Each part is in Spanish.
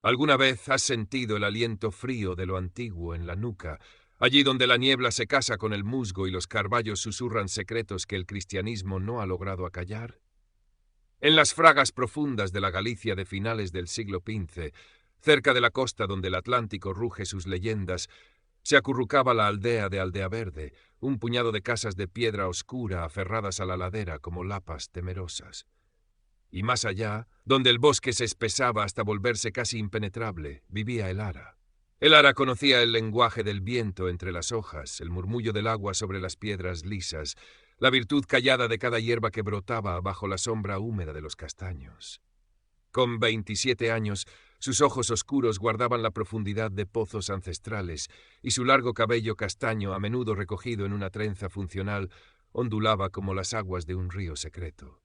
¿Alguna vez has sentido el aliento frío de lo antiguo en la nuca, allí donde la niebla se casa con el musgo y los carballos susurran secretos que el cristianismo no ha logrado acallar? En las fragas profundas de la Galicia de finales del siglo XV, cerca de la costa donde el Atlántico ruge sus leyendas, se acurrucaba la aldea de Aldea Verde, un puñado de casas de piedra oscura aferradas a la ladera como lapas temerosas. Y más allá, donde el bosque se espesaba hasta volverse casi impenetrable, vivía el ara. El ara conocía el lenguaje del viento entre las hojas, el murmullo del agua sobre las piedras lisas, la virtud callada de cada hierba que brotaba bajo la sombra húmeda de los castaños. Con 27 años, sus ojos oscuros guardaban la profundidad de pozos ancestrales, y su largo cabello castaño, a menudo recogido en una trenza funcional, ondulaba como las aguas de un río secreto.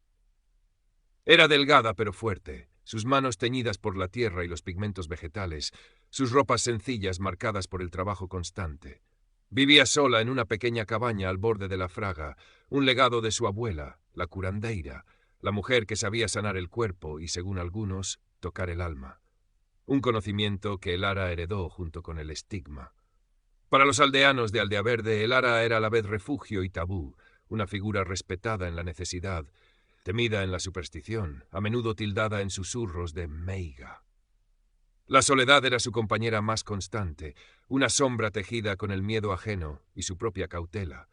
Era delgada pero fuerte, sus manos teñidas por la tierra y los pigmentos vegetales, sus ropas sencillas marcadas por el trabajo constante. Vivía sola en una pequeña cabaña al borde de la fraga, un legado de su abuela, la curandeira, la mujer que sabía sanar el cuerpo y, según algunos, tocar el alma. Un conocimiento que el ara heredó junto con el estigma. Para los aldeanos de Aldea Verde, el ara era a la vez refugio y tabú, una figura respetada en la necesidad, temida en la superstición, a menudo tildada en susurros de meiga. La soledad era su compañera más constante, una sombra tejida con el miedo ajeno y su propia cautela.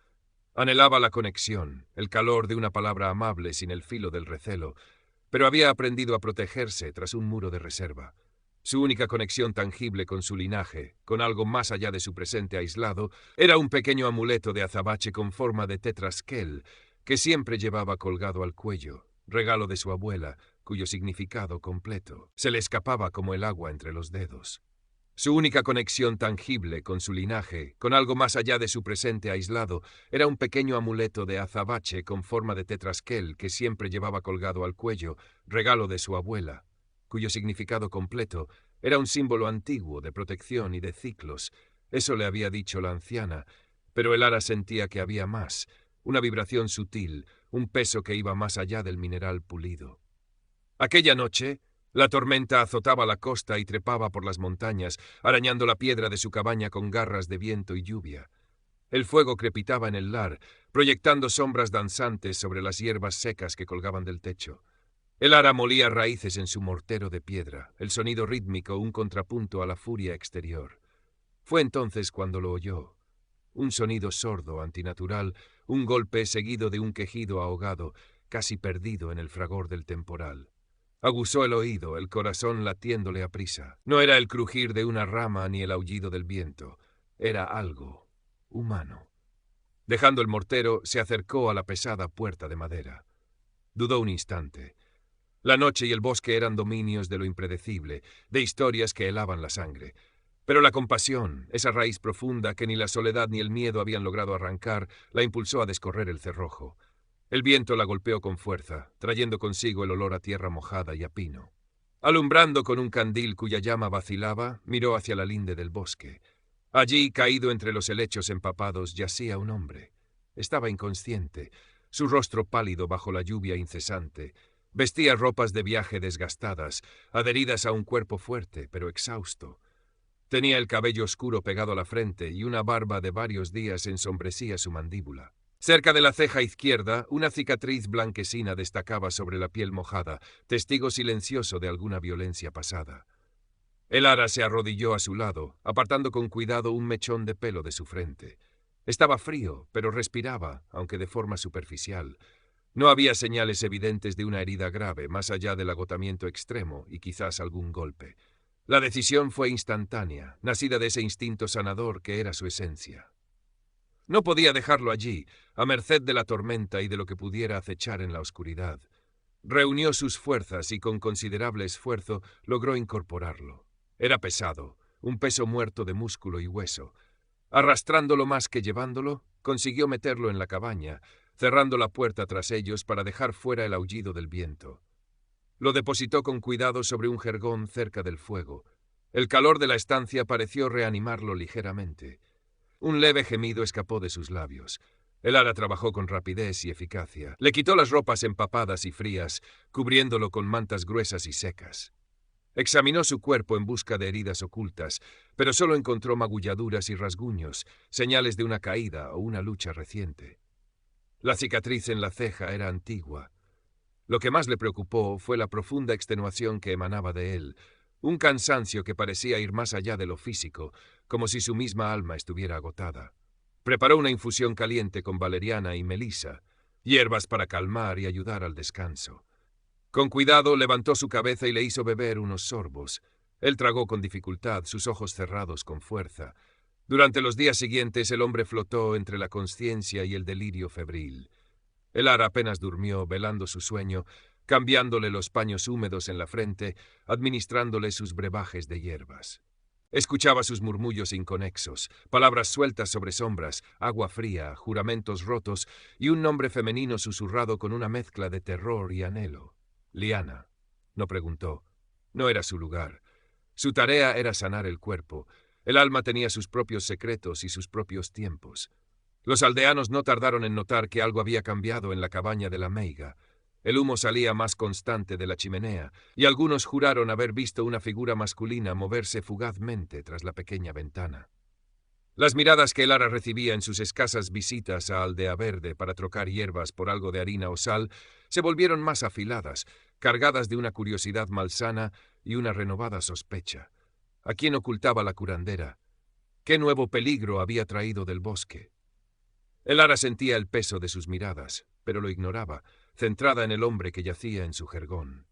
Anhelaba la conexión, el calor de una palabra amable sin el filo del recelo, pero había aprendido a protegerse tras un muro de reserva. Su única conexión tangible con su linaje, con algo más allá de su presente aislado, era un pequeño amuleto de azabache con forma de tetrasquel que siempre llevaba colgado al cuello, regalo de su abuela, cuyo significado completo se le escapaba como el agua entre los dedos. Su única conexión tangible con su linaje, con algo más allá de su presente aislado, era un pequeño amuleto de azabache con forma de tetrasquel que siempre llevaba colgado al cuello, regalo de su abuela, cuyo significado completo era un símbolo antiguo de protección y de ciclos. Eso le había dicho la anciana, pero el ara sentía que había más, una vibración sutil, un peso que iba más allá del mineral pulido. Aquella noche, la tormenta azotaba la costa y trepaba por las montañas, arañando la piedra de su cabaña con garras de viento y lluvia. El fuego crepitaba en el lar, proyectando sombras danzantes sobre las hierbas secas que colgaban del techo. El ara molía raíces en su mortero de piedra, el sonido rítmico un contrapunto a la furia exterior. Fue entonces cuando lo oyó. Un sonido sordo, antinatural, un golpe seguido de un quejido ahogado, casi perdido en el fragor del temporal. Aguzó el oído, el corazón latiéndole aprisa. No era el crujir de una rama ni el aullido del viento. Era algo humano. Dejando el mortero, se acercó a la pesada puerta de madera. Dudó un instante. La noche y el bosque eran dominios de lo impredecible, de historias que helaban la sangre. Pero la compasión, esa raíz profunda que ni la soledad ni el miedo habían logrado arrancar, la impulsó a descorrer el cerrojo. El viento la golpeó con fuerza, trayendo consigo el olor a tierra mojada y a pino. Alumbrando con un candil cuya llama vacilaba, miró hacia la linde del bosque. Allí, caído entre los helechos empapados, yacía un hombre. Estaba inconsciente, su rostro pálido bajo la lluvia incesante. Vestía ropas de viaje desgastadas, adheridas a un cuerpo fuerte, pero exhausto. Tenía el cabello oscuro pegado a la frente y una barba de varios días ensombrecía su mandíbula. Cerca de la ceja izquierda, una cicatriz blanquecina destacaba sobre la piel mojada, testigo silencioso de alguna violencia pasada. El ara se arrodilló a su lado, apartando con cuidado un mechón de pelo de su frente. Estaba frío, pero respiraba, aunque de forma superficial. No había señales evidentes de una herida grave, más allá del agotamiento extremo y quizás algún golpe. La decisión fue instantánea, nacida de ese instinto sanador que era su esencia. No podía dejarlo allí, a merced de la tormenta y de lo que pudiera acechar en la oscuridad. Reunió sus fuerzas y con considerable esfuerzo logró incorporarlo. Era pesado, un peso muerto de músculo y hueso. Arrastrándolo más que llevándolo, consiguió meterlo en la cabaña, cerrando la puerta tras ellos para dejar fuera el aullido del viento. Lo depositó con cuidado sobre un jergón cerca del fuego. El calor de la estancia pareció reanimarlo ligeramente. Un leve gemido escapó de sus labios. El ara trabajó con rapidez y eficacia. Le quitó las ropas empapadas y frías, cubriéndolo con mantas gruesas y secas. Examinó su cuerpo en busca de heridas ocultas, pero solo encontró magulladuras y rasguños, señales de una caída o una lucha reciente. La cicatriz en la ceja era antigua. Lo que más le preocupó fue la profunda extenuación que emanaba de él, un cansancio que parecía ir más allá de lo físico, como si su misma alma estuviera agotada. Preparó una infusión caliente con valeriana y melisa, hierbas para calmar y ayudar al descanso. Con cuidado levantó su cabeza y le hizo beber unos sorbos. Él tragó con dificultad, sus ojos cerrados con fuerza. Durante los días siguientes el hombre flotó entre la consciencia y el delirio febril. Elara apenas durmió, velando su sueño, cambiándole los paños húmedos en la frente, administrándole sus brebajes de hierbas. Escuchaba sus murmullos inconexos, palabras sueltas sobre sombras, agua fría, juramentos rotos y un nombre femenino susurrado con una mezcla de terror y anhelo. Liana. No preguntó. No era su lugar. Su tarea era sanar el cuerpo. El alma tenía sus propios secretos y sus propios tiempos. Los aldeanos no tardaron en notar que algo había cambiado en la cabaña de la meiga. El humo salía más constante de la chimenea, y algunos juraron haber visto una figura masculina moverse fugazmente tras la pequeña ventana. Las miradas que Elara recibía en sus escasas visitas a Aldea Verde para trocar hierbas por algo de harina o sal se volvieron más afiladas, cargadas de una curiosidad malsana y una renovada sospecha. ¿A quién ocultaba la curandera? ¿Qué nuevo peligro había traído del bosque? Elara sentía el peso de sus miradas, pero lo ignoraba, centrada en el hombre que yacía en su jergón.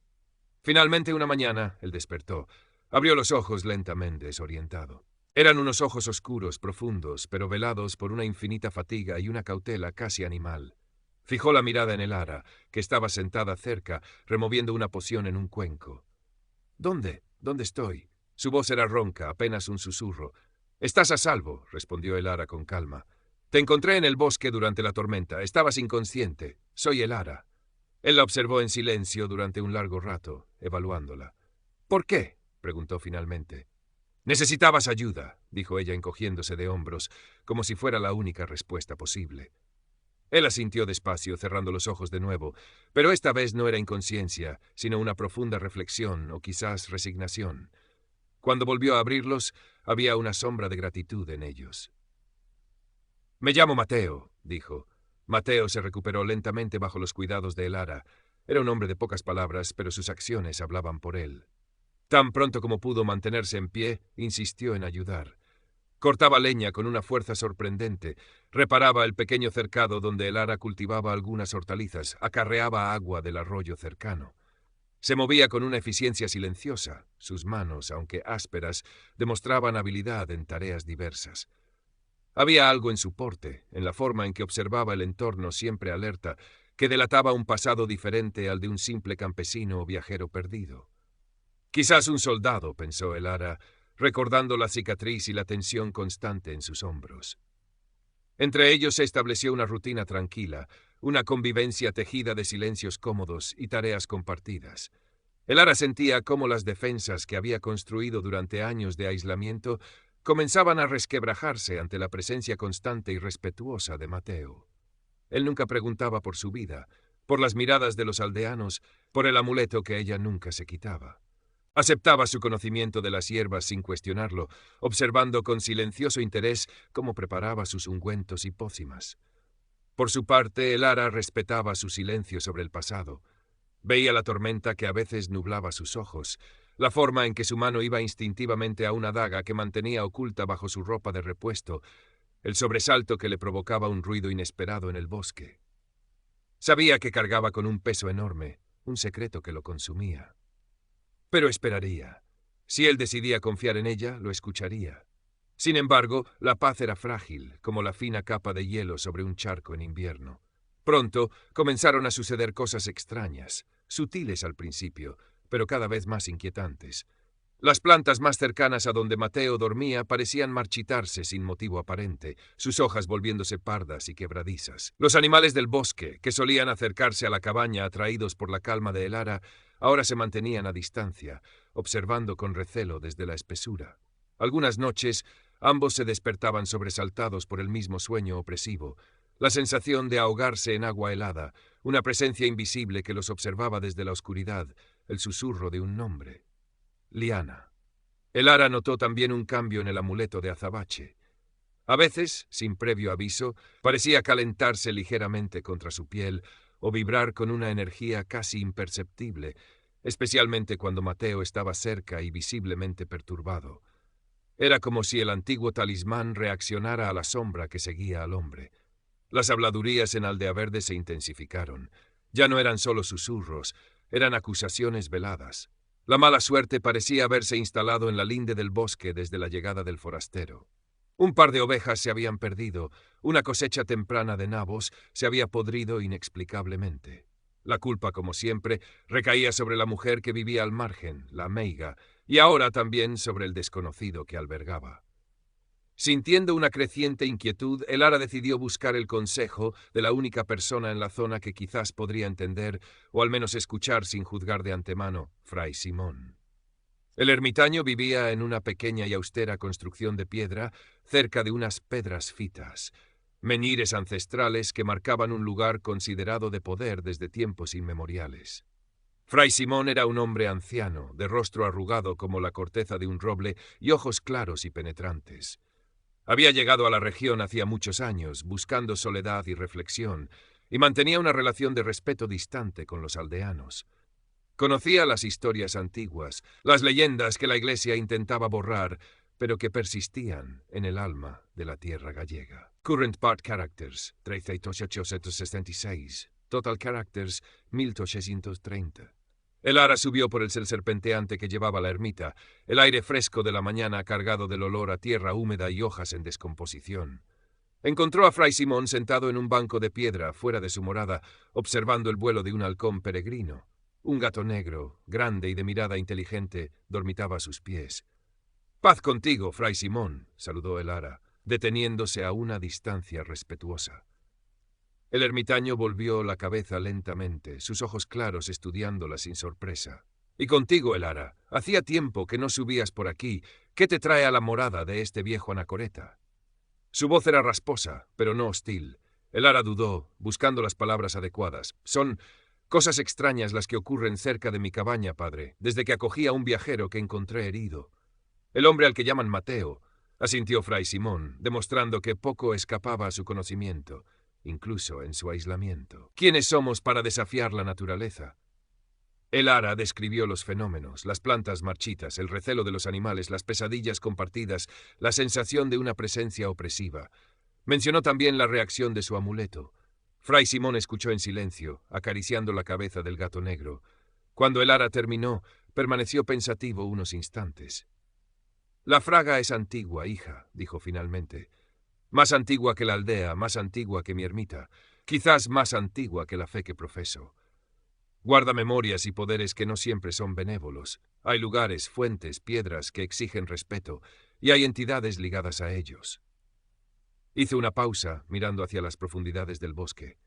Finalmente, una mañana, él despertó. Abrió los ojos lentamente, desorientado. Eran unos ojos oscuros, profundos, pero velados por una infinita fatiga y una cautela casi animal. Fijó la mirada en Elara, que estaba sentada cerca, removiendo una poción en un cuenco. «¿Dónde? ¿Dónde estoy?» Su voz era ronca, apenas un susurro. «Estás a salvo», respondió Elara con calma. «Te encontré en el bosque durante la tormenta. Estabas inconsciente. Soy Elara». Él la observó en silencio durante un largo rato, evaluándola. «¿Por qué?», preguntó finalmente. «Necesitabas ayuda», dijo ella encogiéndose de hombros, como si fuera la única respuesta posible. Él asintió despacio, cerrando los ojos de nuevo, pero esta vez no era inconsciencia, sino una profunda reflexión o quizás resignación. Cuando volvió a abrirlos, había una sombra de gratitud en ellos. «Me llamo Mateo», dijo. Mateo se recuperó lentamente bajo los cuidados de Elara. Era un hombre de pocas palabras, pero sus acciones hablaban por él. Tan pronto como pudo mantenerse en pie, insistió en ayudar. Cortaba leña con una fuerza sorprendente, reparaba el pequeño cercado donde Elara cultivaba algunas hortalizas, acarreaba agua del arroyo cercano. Se movía con una eficiencia silenciosa. Sus manos, aunque ásperas, demostraban habilidad en tareas diversas. Había algo en su porte, en la forma en que observaba el entorno siempre alerta, que delataba un pasado diferente al de un simple campesino o viajero perdido. Quizás un soldado, pensó Elara, recordando la cicatriz y la tensión constante en sus hombros. Entre ellos se estableció una rutina tranquila, una convivencia tejida de silencios cómodos y tareas compartidas. Elara sentía cómo las defensas que había construido durante años de aislamiento comenzaban a resquebrajarse ante la presencia constante y respetuosa de Mateo. Él nunca preguntaba por su vida, por las miradas de los aldeanos, por el amuleto que ella nunca se quitaba. Aceptaba su conocimiento de las hierbas sin cuestionarlo, observando con silencioso interés cómo preparaba sus ungüentos y pócimas. Por su parte, Elara respetaba su silencio sobre el pasado. Veía la tormenta que a veces nublaba sus ojos, la forma en que su mano iba instintivamente a una daga que mantenía oculta bajo su ropa de repuesto, el sobresalto que le provocaba un ruido inesperado en el bosque. Sabía que cargaba con un peso enorme, un secreto que lo consumía. Pero esperaría. Si él decidía confiar en ella, lo escucharía. Sin embargo, la paz era frágil, como la fina capa de hielo sobre un charco en invierno. Pronto comenzaron a suceder cosas extrañas, sutiles al principio, pero cada vez más inquietantes. Las plantas más cercanas a donde Mateo dormía parecían marchitarse sin motivo aparente, sus hojas volviéndose pardas y quebradizas. Los animales del bosque, que solían acercarse a la cabaña atraídos por la calma de Elara, ahora se mantenían a distancia, observando con recelo desde la espesura. Algunas noches, ambos se despertaban sobresaltados por el mismo sueño opresivo, la sensación de ahogarse en agua helada, una presencia invisible que los observaba desde la oscuridad, el susurro de un nombre. liana. Elara notó también un cambio en el amuleto de azabache. A veces, sin previo aviso, parecía calentarse ligeramente contra su piel o vibrar con una energía casi imperceptible, especialmente cuando Mateo estaba cerca y visiblemente perturbado. Era como si el antiguo talismán reaccionara a la sombra que seguía al hombre. Las habladurías en Aldea Verde se intensificaron. Ya no eran solo susurros, eran acusaciones veladas. La mala suerte parecía haberse instalado en la linde del bosque desde la llegada del forastero. Un par de ovejas se habían perdido, una cosecha temprana de nabos se había podrido inexplicablemente. La culpa, como siempre, recaía sobre la mujer que vivía al margen, la meiga, y ahora también sobre el desconocido que albergaba. Sintiendo una creciente inquietud, Elara decidió buscar el consejo de la única persona en la zona que quizás podría entender, o al menos escuchar sin juzgar de antemano, Fray Simón. El ermitaño vivía en una pequeña y austera construcción de piedra cerca de unas pedras fitas, menhires ancestrales que marcaban un lugar considerado de poder desde tiempos inmemoriales. Fray Simón era un hombre anciano, de rostro arrugado como la corteza de un roble y ojos claros y penetrantes. Había llegado a la región hacía muchos años, buscando soledad y reflexión, y mantenía una relación de respeto distante con los aldeanos. Conocía las historias antiguas, las leyendas que la Iglesia intentaba borrar, pero que persistían en el alma de la tierra gallega. Current Part Characters, 13.866. Total Characters, 1.830. Elara subió por el serpenteante que llevaba la ermita, el aire fresco de la mañana cargado del olor a tierra húmeda y hojas en descomposición. Encontró a Fray Simón sentado en un banco de piedra fuera de su morada, observando el vuelo de un halcón peregrino. Un gato negro, grande y de mirada inteligente, dormitaba a sus pies. «Paz contigo, Fray Simón», saludó Elara, deteniéndose a una distancia respetuosa. El ermitaño volvió la cabeza lentamente, sus ojos claros estudiándola sin sorpresa. «Y contigo, Elara, hacía tiempo que no subías por aquí. ¿Qué te trae a la morada de este viejo anacoreta?» Su voz era rasposa, pero no hostil. Elara dudó, buscando las palabras adecuadas. «Son cosas extrañas las que ocurren cerca de mi cabaña, padre, desde que acogí a un viajero que encontré herido. El hombre al que llaman Mateo», asintió Fray Simón, demostrando que poco escapaba a su conocimiento, incluso en su aislamiento. «¿Quiénes somos para desafiar la naturaleza?» Elara describió los fenómenos, las plantas marchitas, el recelo de los animales, las pesadillas compartidas, la sensación de una presencia opresiva. Mencionó también la reacción de su amuleto. Fray Simón escuchó en silencio, acariciando la cabeza del gato negro. Cuando Elara terminó, permaneció pensativo unos instantes. «La fraga es antigua, hija», dijo finalmente. «Más antigua que la aldea, más antigua que mi ermita, quizás más antigua que la fe que profeso. Guarda memorias y poderes que no siempre son benévolos. Hay lugares, fuentes, piedras que exigen respeto, y hay entidades ligadas a ellos». Hizo una pausa, mirando hacia las profundidades del bosque.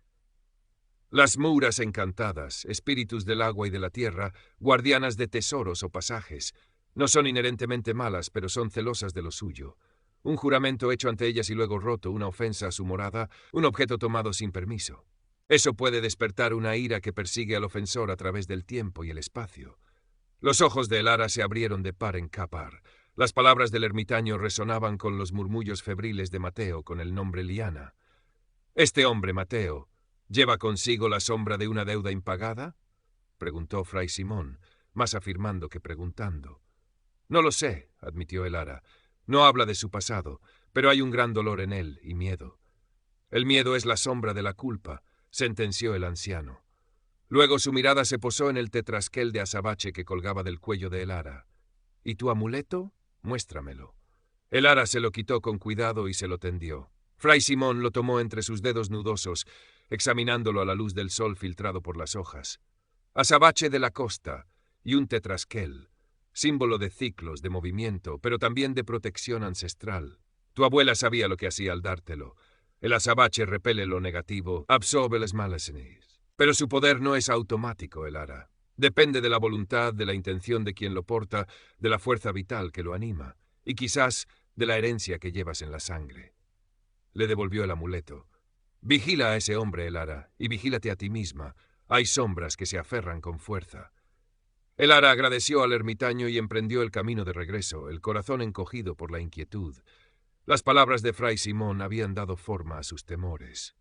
«Las muras encantadas, espíritus del agua y de la tierra, guardianas de tesoros o pasajes, no son inherentemente malas, pero son celosas de lo suyo. Un juramento hecho ante ellas y luego roto, una ofensa a su morada, un objeto tomado sin permiso. Eso puede despertar una ira que persigue al ofensor a través del tiempo y el espacio». Los ojos de Elara se abrieron de par en par. Las palabras del ermitaño resonaban con los murmullos febriles de Mateo con el nombre Liana. «¿Este hombre, Mateo, lleva consigo la sombra de una deuda impagada?», preguntó Fray Simón, más afirmando que preguntando. «No lo sé», admitió Elara. «No habla de su pasado, pero hay un gran dolor en él y miedo». «El miedo es la sombra de la culpa», sentenció el anciano. Luego su mirada se posó en el tetrasquel de azabache que colgaba del cuello de Elara. «¿Y tu amuleto? Muéstramelo». Elara se lo quitó con cuidado y se lo tendió. Fray Simón lo tomó entre sus dedos nudosos, examinándolo a la luz del sol filtrado por las hojas. Azabache de la costa y un tetrasquel, símbolo de ciclos, de movimiento, pero también de protección ancestral. Tu abuela sabía lo que hacía al dártelo. El azabache repele lo negativo, absorbe las malacenes. Pero su poder no es automático, Elara. Depende de la voluntad, de la intención de quien lo porta, de la fuerza vital que lo anima, y quizás de la herencia que llevas en la sangre. Le devolvió el amuleto. «Vigila a ese hombre, Elara, y vigílate a ti misma. Hay sombras que se aferran con fuerza». El ara agradeció al ermitaño y emprendió el camino de regreso, el corazón encogido por la inquietud. Las palabras de Fray Simón habían dado forma a sus temores.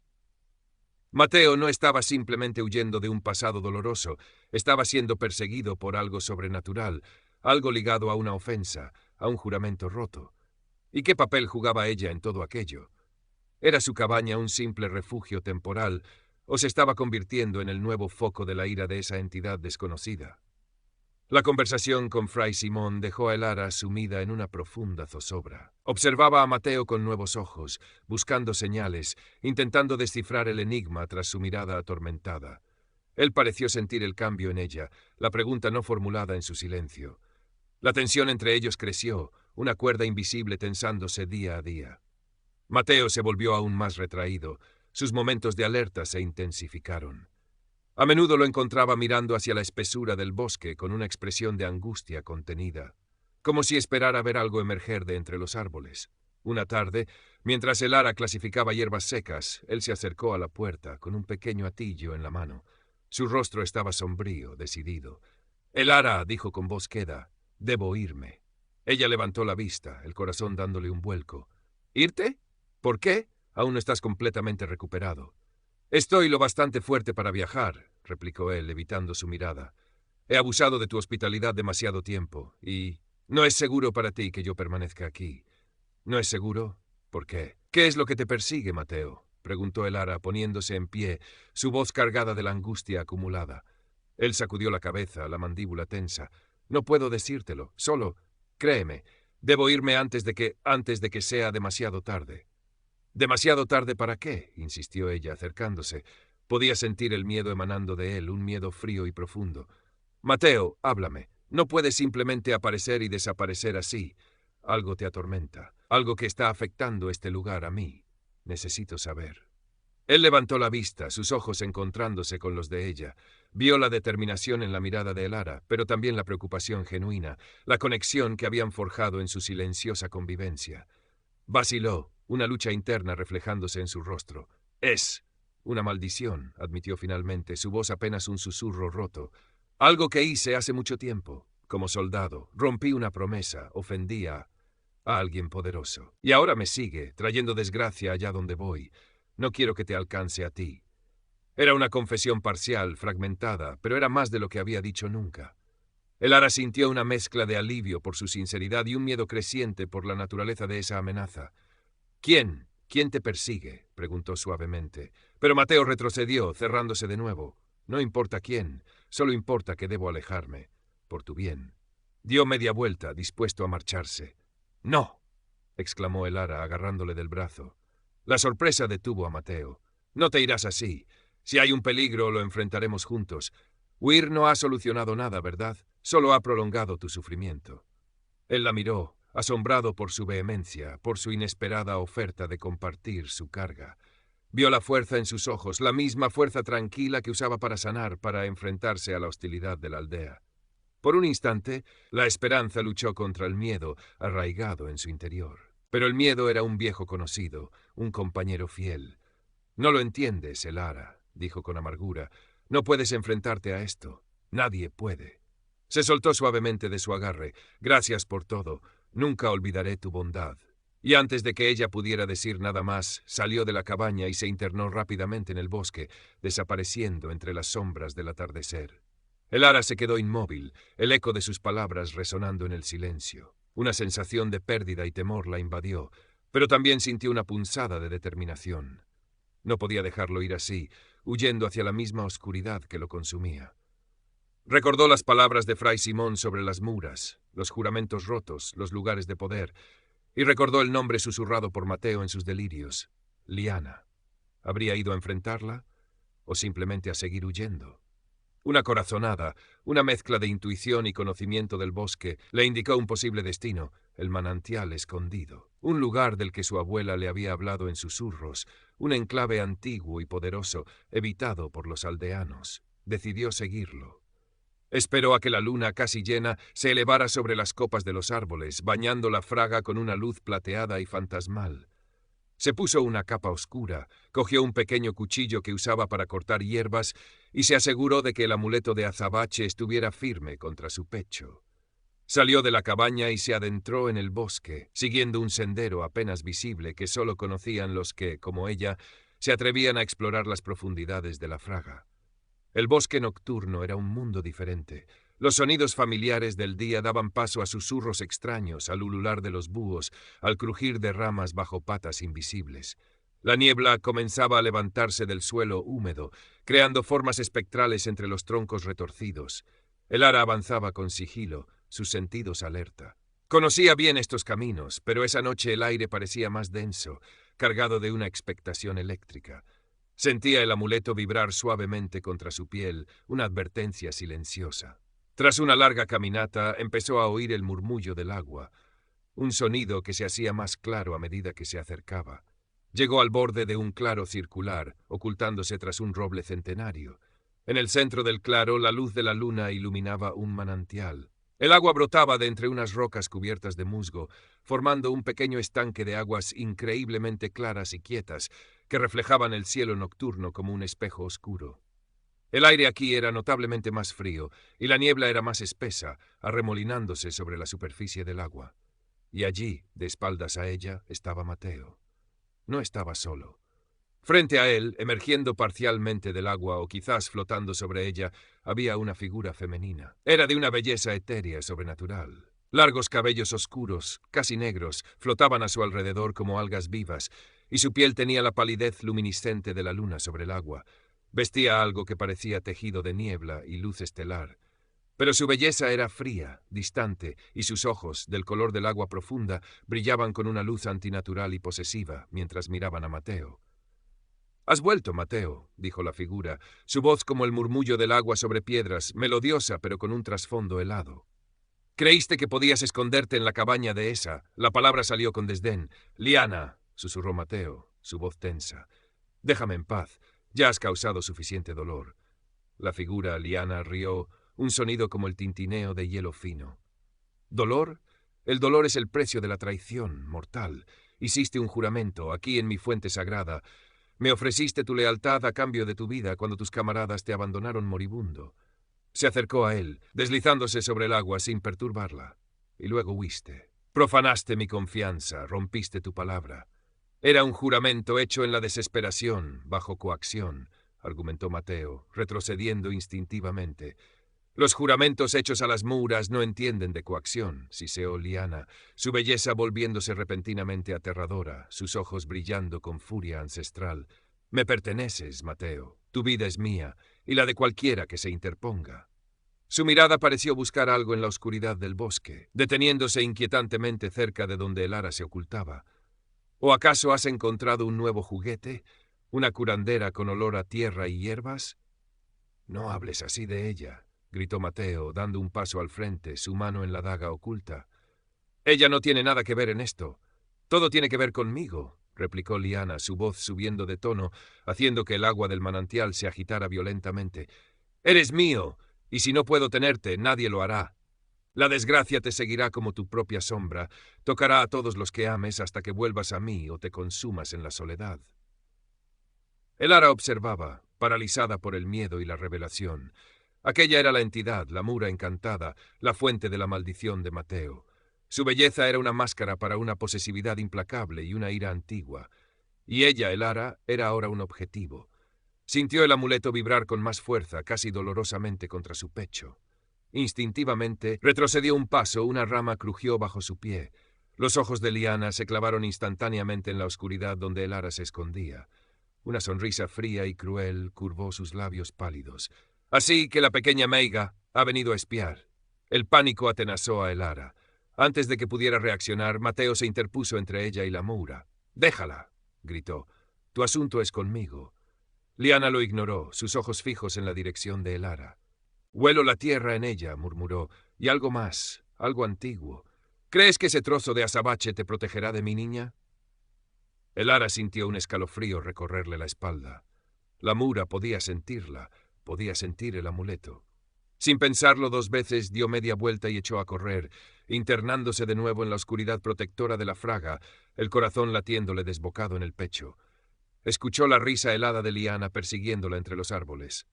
Mateo no estaba simplemente huyendo de un pasado doloroso, estaba siendo perseguido por algo sobrenatural, algo ligado a una ofensa, a un juramento roto. ¿Y qué papel jugaba ella en todo aquello? ¿Era su cabaña un simple refugio temporal, o se estaba convirtiendo en el nuevo foco de la ira de esa entidad desconocida? La conversación con Fray Simón dejó a Elara sumida en una profunda zozobra. Observaba a Mateo con nuevos ojos, buscando señales, intentando descifrar el enigma tras su mirada atormentada. Él pareció sentir el cambio en ella, la pregunta no formulada en su silencio. La tensión entre ellos creció, una cuerda invisible tensándose día a día. Mateo se volvió aún más retraído, sus momentos de alerta se intensificaron. A menudo lo encontraba mirando hacia la espesura del bosque con una expresión de angustia contenida, como si esperara ver algo emerger de entre los árboles. Una tarde, mientras el ara clasificaba hierbas secas, él se acercó a la puerta con un pequeño atillo en la mano. Su rostro estaba sombrío, decidido. El ara dijo con voz queda, «Debo irme». Ella levantó la vista, el corazón dándole un vuelco. «¿Irte? ¿Por qué? Aún no estás completamente recuperado». «Estoy lo bastante fuerte para viajar», replicó él, evitando su mirada. «He abusado de tu hospitalidad demasiado tiempo, y no es seguro para ti que yo permanezca aquí». «¿No es seguro? ¿Por qué? ¿Qué es lo que te persigue, Mateo?», preguntó el ara, poniéndose en pie, su voz cargada de la angustia acumulada. Él sacudió la cabeza, la mandíbula tensa. «No puedo decírtelo, solo, créeme, debo irme antes de que sea demasiado tarde». «¿Demasiado tarde para qué?», insistió ella, acercándose. Podía sentir el miedo emanando de él, un miedo frío y profundo. «Mateo, háblame. No puedes simplemente aparecer y desaparecer así. Algo te atormenta, algo que está afectando este lugar a mí. Necesito saber». Él levantó la vista, sus ojos encontrándose con los de ella. Vio la determinación en la mirada de Elara, pero también la preocupación genuina, la conexión que habían forjado en su silenciosa convivencia. Vaciló, una lucha interna reflejándose en su rostro. «Es una maldición», admitió finalmente, su voz apenas un susurro roto. «Algo que hice hace mucho tiempo. Como soldado, rompí una promesa, ofendí a alguien poderoso. Y ahora me sigue, trayendo desgracia allá donde voy. No quiero que te alcance a ti». Era una confesión parcial, fragmentada, pero era más de lo que había dicho nunca. El ara sintió una mezcla de alivio por su sinceridad y un miedo creciente por la naturaleza de esa amenaza. «¿Quién? ¿Quién te persigue?», preguntó suavemente. Pero Mateo retrocedió, cerrándose de nuevo. «No importa quién, solo importa que debo alejarme, por tu bien». Dio media vuelta, dispuesto a marcharse. «No», exclamó el ara, agarrándole del brazo. La sorpresa detuvo a Mateo. «No te irás así. Si hay un peligro, lo enfrentaremos juntos. Huir no ha solucionado nada, ¿verdad? Solo ha prolongado tu sufrimiento». Él la miró, asombrado por su vehemencia, por su inesperada oferta de compartir su carga. Vio la fuerza en sus ojos, la misma fuerza tranquila que usaba para sanar, para enfrentarse a la hostilidad de la aldea. Por un instante, la esperanza luchó contra el miedo, arraigado en su interior. Pero el miedo era un viejo conocido, un compañero fiel. «No lo entiendes, Elara», dijo con amargura. «No puedes enfrentarte a esto. Nadie puede». Se soltó suavemente de su agarre. «Gracias por todo. Nunca olvidaré tu bondad». Y antes de que ella pudiera decir nada más, salió de la cabaña y se internó rápidamente en el bosque, desapareciendo entre las sombras del atardecer. El ara se quedó inmóvil, el eco de sus palabras resonando en el silencio. Una sensación de pérdida y temor la invadió, pero también sintió una punzada de determinación. No podía dejarlo ir así, huyendo hacia la misma oscuridad que lo consumía. Recordó las palabras de Fray Simón sobre las muras, los juramentos rotos, los lugares de poder, y recordó el nombre susurrado por Mateo en sus delirios, Liana. ¿Habría ido a enfrentarla o simplemente a seguir huyendo? Una corazonada, una mezcla de intuición y conocimiento del bosque, le indicó un posible destino, el manantial escondido, un lugar del que su abuela le había hablado en susurros, un enclave antiguo y poderoso, evitado por los aldeanos. Decidió seguirlo. Esperó a que la luna casi llena se elevara sobre las copas de los árboles, bañando la fraga con una luz plateada y fantasmal. Se puso una capa oscura, cogió un pequeño cuchillo que usaba para cortar hierbas y se aseguró de que el amuleto de azabache estuviera firme contra su pecho. Salió de la cabaña y se adentró en el bosque, siguiendo un sendero apenas visible que solo conocían los que, como ella, se atrevían a explorar las profundidades de la fraga. El bosque nocturno era un mundo diferente. Los sonidos familiares del día daban paso a susurros extraños, al ulular de los búhos, al crujir de ramas bajo patas invisibles. La niebla comenzaba a levantarse del suelo húmedo, creando formas espectrales entre los troncos retorcidos. El ara avanzaba con sigilo, sus sentidos alerta. Conocía bien estos caminos, pero esa noche el aire parecía más denso, cargado de una expectación eléctrica. Sentía el amuleto vibrar suavemente contra su piel, una advertencia silenciosa. Tras una larga caminata, empezó a oír el murmullo del agua, un sonido que se hacía más claro a medida que se acercaba. Llegó al borde de un claro circular, ocultándose tras un roble centenario. En el centro del claro, la luz de la luna iluminaba un manantial. El agua brotaba de entre unas rocas cubiertas de musgo, formando un pequeño estanque de aguas increíblemente claras y quietas, que reflejaban el cielo nocturno como un espejo oscuro. El aire aquí era notablemente más frío, y la niebla era más espesa, arremolinándose sobre la superficie del agua. Y allí, de espaldas a ella, estaba Mateo. No estaba solo. Frente a él, emergiendo parcialmente del agua o quizás flotando sobre ella, había una figura femenina. Era de una belleza etérea sobrenatural. Largos cabellos oscuros, casi negros, flotaban a su alrededor como algas vivas, y su piel tenía la palidez luminiscente de la luna sobre el agua. Vestía algo que parecía tejido de niebla y luz estelar. Pero su belleza era fría, distante, y sus ojos, del color del agua profunda, brillaban con una luz antinatural y posesiva, mientras miraban a Mateo. «Has vuelto, Mateo», dijo la figura, su voz como el murmullo del agua sobre piedras, melodiosa pero con un trasfondo helado. «Creíste que podías esconderte en la cabaña de esa». La palabra salió con desdén. «Liana», susurró Mateo, su voz tensa. «Déjame en paz. Ya has causado suficiente dolor». La figura, Liana, rió, un sonido como el tintineo de hielo fino. «¿Dolor? El dolor es el precio de la traición, mortal. Hiciste un juramento, aquí en mi fuente sagrada. Me ofreciste tu lealtad a cambio de tu vida cuando tus camaradas te abandonaron moribundo». Se acercó a él, deslizándose sobre el agua sin perturbarla. Y luego huiste. Profanaste mi confianza, rompiste tu palabra. Era un juramento hecho en la desesperación, bajo coacción, argumentó Mateo, retrocediendo instintivamente. Los juramentos hechos a las muras no entienden de coacción, siseó Liana, su belleza volviéndose repentinamente aterradora, sus ojos brillando con furia ancestral. Me perteneces, Mateo. Tu vida es mía, y la de cualquiera que se interponga. Su mirada pareció buscar algo en la oscuridad del bosque, deteniéndose inquietantemente cerca de donde el ara se ocultaba. ¿O acaso has encontrado un nuevo juguete? ¿Una curandera con olor a tierra y hierbas? No hables así de ella, gritó Mateo, dando un paso al frente, su mano en la daga oculta. Ella no tiene nada que ver en esto. Todo tiene que ver conmigo, replicó Liana, su voz subiendo de tono, haciendo que el agua del manantial se agitara violentamente. Eres mío, y si no puedo tenerte, nadie lo hará. La desgracia te seguirá como tu propia sombra, tocará a todos los que ames hasta que vuelvas a mí o te consumas en la soledad. El ara observaba, paralizada por el miedo y la revelación. Aquella era la entidad, la mura encantada, la fuente de la maldición de Mateo. Su belleza era una máscara para una posesividad implacable y una ira antigua. Y ella, el ara, era ahora un objetivo. Sintió el amuleto vibrar con más fuerza, casi dolorosamente contra su pecho. Instintivamente, retrocedió un paso, una rama crujió bajo su pie. Los ojos de Liana se clavaron instantáneamente en la oscuridad donde el ara se escondía. Una sonrisa fría y cruel curvó sus labios pálidos. Así que la pequeña Meiga ha venido a espiar. El pánico atenazó a el ara. Antes de que pudiera reaccionar, Mateo se interpuso entre ella y la mura. «Déjala», gritó. «Tu asunto es conmigo». Liana lo ignoró, sus ojos fijos en la dirección de el ara. «Huelo la tierra en ella», murmuró, «y algo más, algo antiguo. ¿Crees que ese trozo de azabache te protegerá de mi niña?» El ara sintió un escalofrío recorrerle la espalda. La mura podía sentirla, podía sentir el amuleto. Sin pensarlo 2 veces, dio media vuelta y echó a correr, internándose de nuevo en la oscuridad protectora de la fraga, el corazón latiéndole desbocado en el pecho. Escuchó la risa helada de Liana persiguiéndola entre los árboles.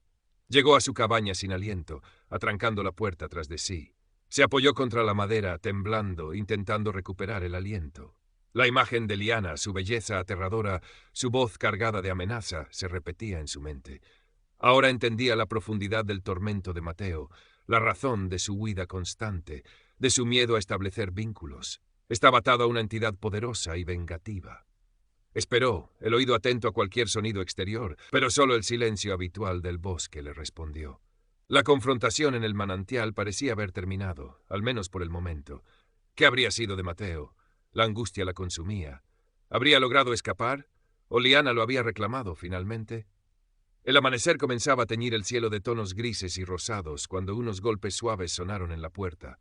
Llegó a su cabaña sin aliento, atrancando la puerta tras de sí. Se apoyó contra la madera, temblando, intentando recuperar el aliento. La imagen de Liana, su belleza aterradora, su voz cargada de amenaza, se repetía en su mente. Ahora entendía la profundidad del tormento de Mateo, la razón de su huida constante, de su miedo a establecer vínculos. Estaba atado a una entidad poderosa y vengativa. Esperó, el oído atento a cualquier sonido exterior, pero solo el silencio habitual del bosque le respondió. La confrontación en el manantial parecía haber terminado, al menos por el momento. ¿Qué habría sido de Mateo? La angustia la consumía. ¿Habría logrado escapar? ¿O Liana lo había reclamado finalmente? El amanecer comenzaba a teñir el cielo de tonos grises y rosados cuando unos golpes suaves sonaron en la puerta.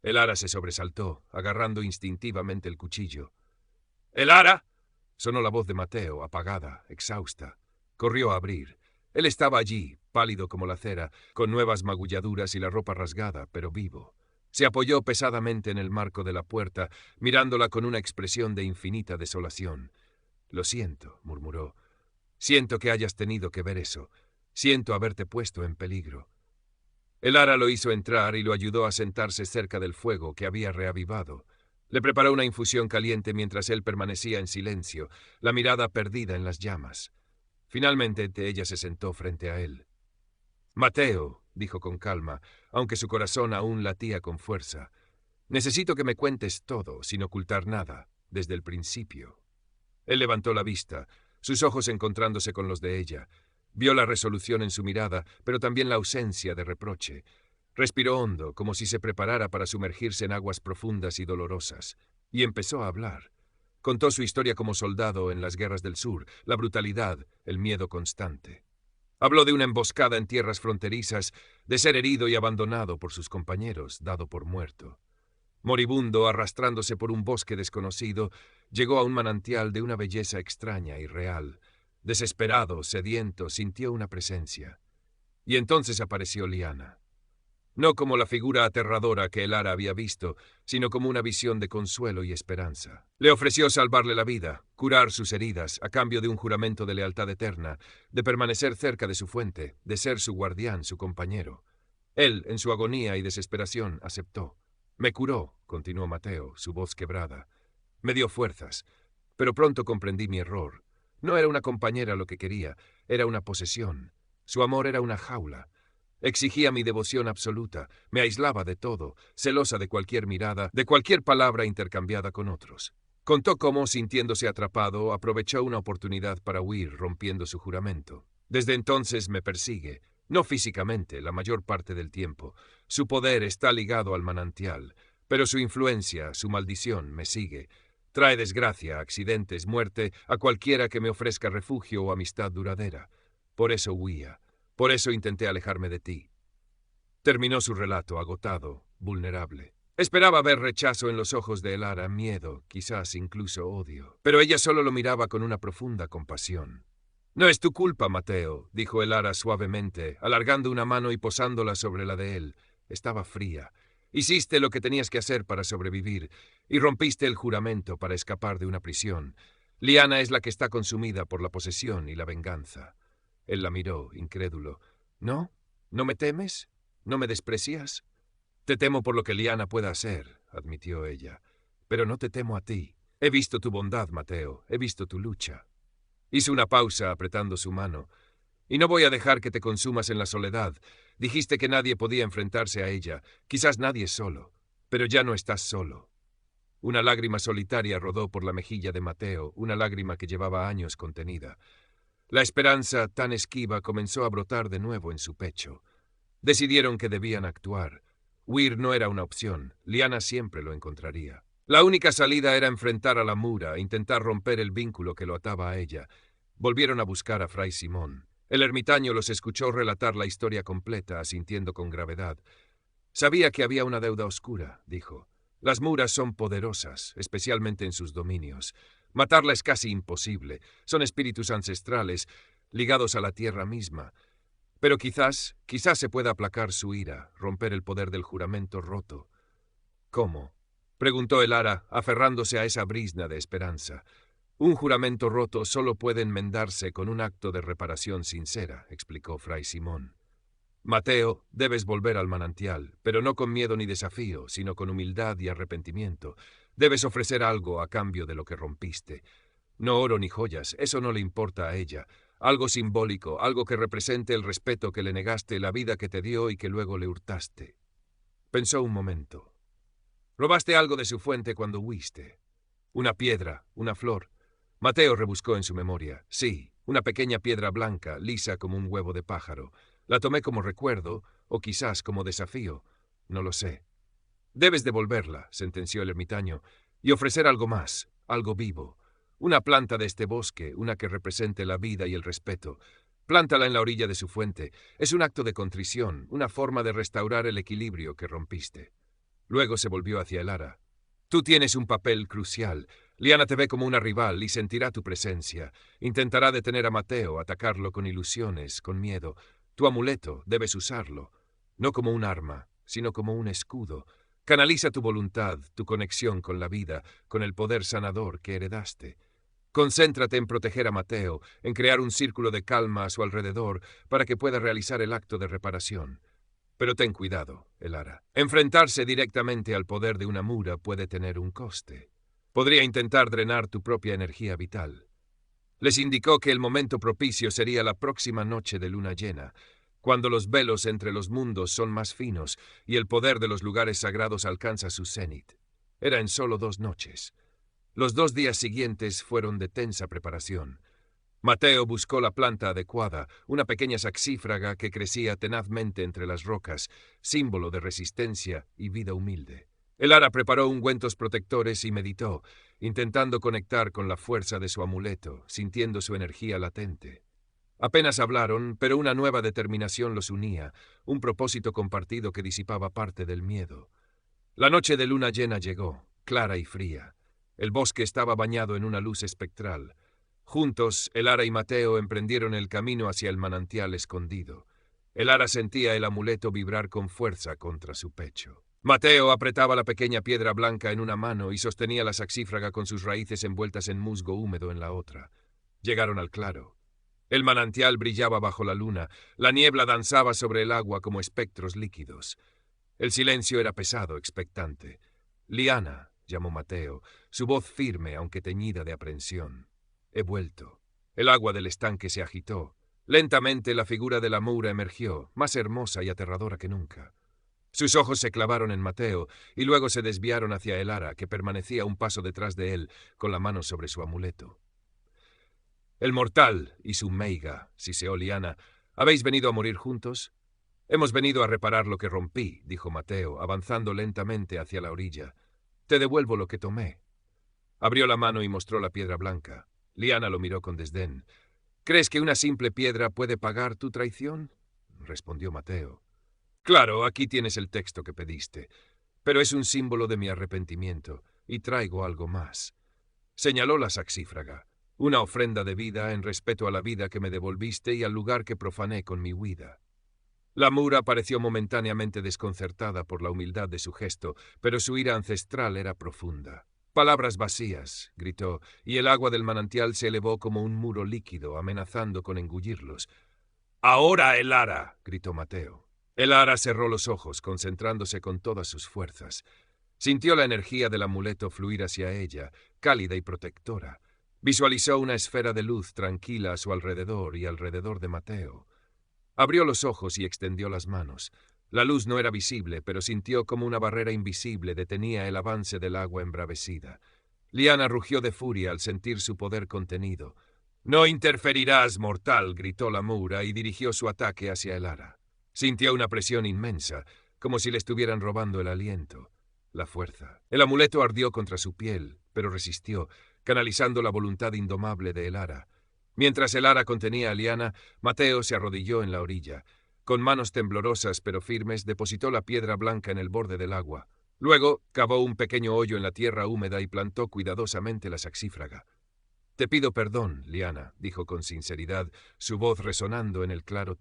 El ara se sobresaltó, agarrando instintivamente el cuchillo. —¡El ara! Sonó la voz de Mateo, apagada, exhausta. Corrió a abrir. Él estaba allí, pálido como la cera, con nuevas magulladuras y la ropa rasgada, pero vivo. Se apoyó pesadamente en el marco de la puerta, mirándola con una expresión de infinita desolación. —Lo siento —murmuró—. Siento que hayas tenido que ver eso. Siento haberte puesto en peligro. El ara lo hizo entrar y lo ayudó a sentarse cerca del fuego que había reavivado. Le preparó una infusión caliente mientras él permanecía en silencio, la mirada perdida en las llamas. Finalmente ella se sentó frente a él. —Mateo —dijo con calma, aunque su corazón aún latía con fuerza—, necesito que me cuentes todo, sin ocultar nada, desde el principio. Él levantó la vista, sus ojos encontrándose con los de ella. Vio la resolución en su mirada, pero también la ausencia de reproche. Respiró hondo, como si se preparara para sumergirse en aguas profundas y dolorosas, y empezó a hablar. Contó su historia como soldado en las guerras del sur, la brutalidad, el miedo constante. Habló de una emboscada en tierras fronterizas, de ser herido y abandonado por sus compañeros, dado por muerto. Moribundo, arrastrándose por un bosque desconocido, llegó a un manantial de una belleza extraña y real. Desesperado, sediento, sintió una presencia. Y entonces apareció Liana. No como la figura aterradora que el ara había visto, sino como una visión de consuelo y esperanza. Le ofreció salvarle la vida, curar sus heridas, a cambio de un juramento de lealtad eterna, de permanecer cerca de su fuente, de ser su guardián, su compañero. Él, en su agonía y desesperación, aceptó. Me curó, continuó Mateo, su voz quebrada. Me dio fuerzas, pero pronto comprendí mi error. No era una compañera lo que quería, era una posesión. Su amor era una jaula. Exigía mi devoción absoluta, me aislaba de todo, celosa de cualquier mirada, de cualquier palabra intercambiada con otros. Contó cómo, sintiéndose atrapado, aprovechó una oportunidad para huir, rompiendo su juramento. Desde entonces me persigue, no físicamente, la mayor parte del tiempo. Su poder está ligado al manantial, pero su influencia, su maldición, me sigue. Trae desgracia, accidentes, muerte a cualquiera que me ofrezca refugio o amistad duradera. Por eso huía. Por eso intenté alejarme de ti. Terminó su relato, agotado, vulnerable. Esperaba ver rechazo en los ojos de Elara, miedo, quizás incluso odio. Pero ella solo lo miraba con una profunda compasión. No es tu culpa, Mateo, dijo Elara suavemente, alargando una mano y posándola sobre la de él. Estaba fría. Hiciste lo que tenías que hacer para sobrevivir, y rompiste el juramento para escapar de una prisión. Liana es la que está consumida por la posesión y la venganza. Él la miró, incrédulo. ¿No? ¿No me temes? ¿No me desprecias? Te temo por lo que Liana pueda hacer, admitió ella. Pero no te temo a ti. He visto tu bondad, Mateo. He visto tu lucha. Hizo una pausa, apretando su mano. Y no voy a dejar que te consumas en la soledad. Dijiste que nadie podía enfrentarse a ella. Quizás nadie solo. Pero ya no estás solo. Una lágrima solitaria rodó por la mejilla de Mateo, una lágrima que llevaba años contenida. La esperanza, tan esquiva, comenzó a brotar de nuevo en su pecho. Decidieron que debían actuar. Huir no era una opción. Liana siempre lo encontraría. La única salida era enfrentar a la Mura, intentar romper el vínculo que lo ataba a ella. Volvieron a buscar a Fray Simón. El ermitaño los escuchó relatar la historia completa, asintiendo con gravedad. Sabía que había una deuda oscura, dijo. Las Muras son poderosas, especialmente en sus dominios. Matarla es casi imposible. Son espíritus ancestrales, ligados a la tierra misma. Pero quizás se pueda aplacar su ira, romper el poder del juramento roto. ¿Cómo? Preguntó Elara, aferrándose a esa brizna de esperanza. Un juramento roto solo puede enmendarse con un acto de reparación sincera, explicó Fray Simón. Mateo, debes volver al manantial, pero no con miedo ni desafío, sino con humildad y arrepentimiento. Debes ofrecer algo a cambio de lo que rompiste. No oro ni joyas, eso no le importa a ella. Algo simbólico, algo que represente el respeto que le negaste, la vida que te dio y que luego le hurtaste. Pensó un momento. Robaste algo de su fuente cuando huiste. Una piedra, una flor. Mateo rebuscó en su memoria. Sí, una pequeña piedra blanca, lisa como un huevo de pájaro. La tomé como recuerdo, o quizás como desafío. No lo sé. Debes devolverla, sentenció el ermitaño, y ofrecer algo más, algo vivo. Una planta de este bosque, una que represente la vida y el respeto. Plántala en la orilla de su fuente. Es un acto de contrición, una forma de restaurar el equilibrio que rompiste. Luego se volvió hacia Elara. Tú tienes un papel crucial. Liana te ve como una rival y sentirá tu presencia. Intentará detener a Mateo, atacarlo con ilusiones, con miedo. Tu amuleto, debes usarlo. No como un arma, sino como un escudo. Canaliza tu voluntad, tu conexión con la vida, con el poder sanador que heredaste. Concéntrate en proteger a Mateo, en crear un círculo de calma a su alrededor para que pueda realizar el acto de reparación. Pero ten cuidado, Elara. Enfrentarse directamente al poder de una mura puede tener un coste. Podría intentar drenar tu propia energía vital. Les indicó que el momento propicio sería la próxima noche de luna llena, cuando los velos entre los mundos son más finos y el poder de los lugares sagrados alcanza su cenit. Era en solo 2 noches. Los 2 días siguientes fueron de tensa preparación. Mateo buscó la planta adecuada, una pequeña saxífraga que crecía tenazmente entre las rocas, símbolo de resistencia y vida humilde. Elara preparó ungüentos protectores y meditó, intentando conectar con la fuerza de su amuleto, sintiendo su energía latente. Apenas hablaron, pero una nueva determinación los unía, un propósito compartido que disipaba parte del miedo. La noche de luna llena llegó, clara y fría. El bosque estaba bañado en una luz espectral. Juntos, Elara y Mateo emprendieron el camino hacia el manantial escondido. Elara sentía el amuleto vibrar con fuerza contra su pecho. Mateo apretaba la pequeña piedra blanca en una mano y sostenía la saxífraga con sus raíces envueltas en musgo húmedo en la otra. Llegaron al claro. El manantial brillaba bajo la luna, la niebla danzaba sobre el agua como espectros líquidos. El silencio era pesado, expectante. «Liana», llamó Mateo, su voz firme aunque teñida de aprensión. «He vuelto». El agua del estanque se agitó. Lentamente la figura de la Moura emergió, más hermosa y aterradora que nunca. Sus ojos se clavaron en Mateo y luego se desviaron hacia Elara, que permanecía un paso detrás de él, con la mano sobre su amuleto. «El mortal y su meiga», siseó Liana, «¿habéis venido a morir juntos?» «Hemos venido a reparar lo que rompí», dijo Mateo, avanzando lentamente hacia la orilla. «Te devuelvo lo que tomé». Abrió la mano y mostró la piedra blanca. Liana lo miró con desdén. «¿Crees que una simple piedra puede pagar tu traición?», respondió Mateo. «Claro, aquí tienes el texto que pediste, pero es un símbolo de mi arrepentimiento, y traigo algo más». Señaló la saxífraga, una ofrenda de vida en respeto a la vida que me devolviste y al lugar que profané con mi huida. La Moura pareció momentáneamente desconcertada por la humildad de su gesto, pero su ira ancestral era profunda. «Palabras vacías», gritó, y el agua del manantial se elevó como un muro líquido, amenazando con engullirlos. «¡Ahora, Elara!», gritó Mateo. Elara cerró los ojos, concentrándose con todas sus fuerzas. Sintió la energía del amuleto fluir hacia ella, cálida y protectora. Visualizó una esfera de luz tranquila a su alrededor y alrededor de Mateo. Abrió los ojos y extendió las manos. La luz no era visible, pero sintió como una barrera invisible detenía el avance del agua embravecida. Liana rugió de furia al sentir su poder contenido. «¡No interferirás, mortal!», gritó la Moura y dirigió su ataque hacia Elara. Sintió una presión inmensa, como si le estuvieran robando el aliento, la fuerza. El amuleto ardió contra su piel, pero resistió, canalizando la voluntad indomable de Elara. Mientras Elara contenía a Liana, Mateo se arrodilló en la orilla. Con manos temblorosas pero firmes, depositó la piedra blanca en el borde del agua. Luego, cavó un pequeño hoyo en la tierra húmeda y plantó cuidadosamente la saxífraga. «Te pido perdón, Liana», dijo con sinceridad, su voz resonando en el claro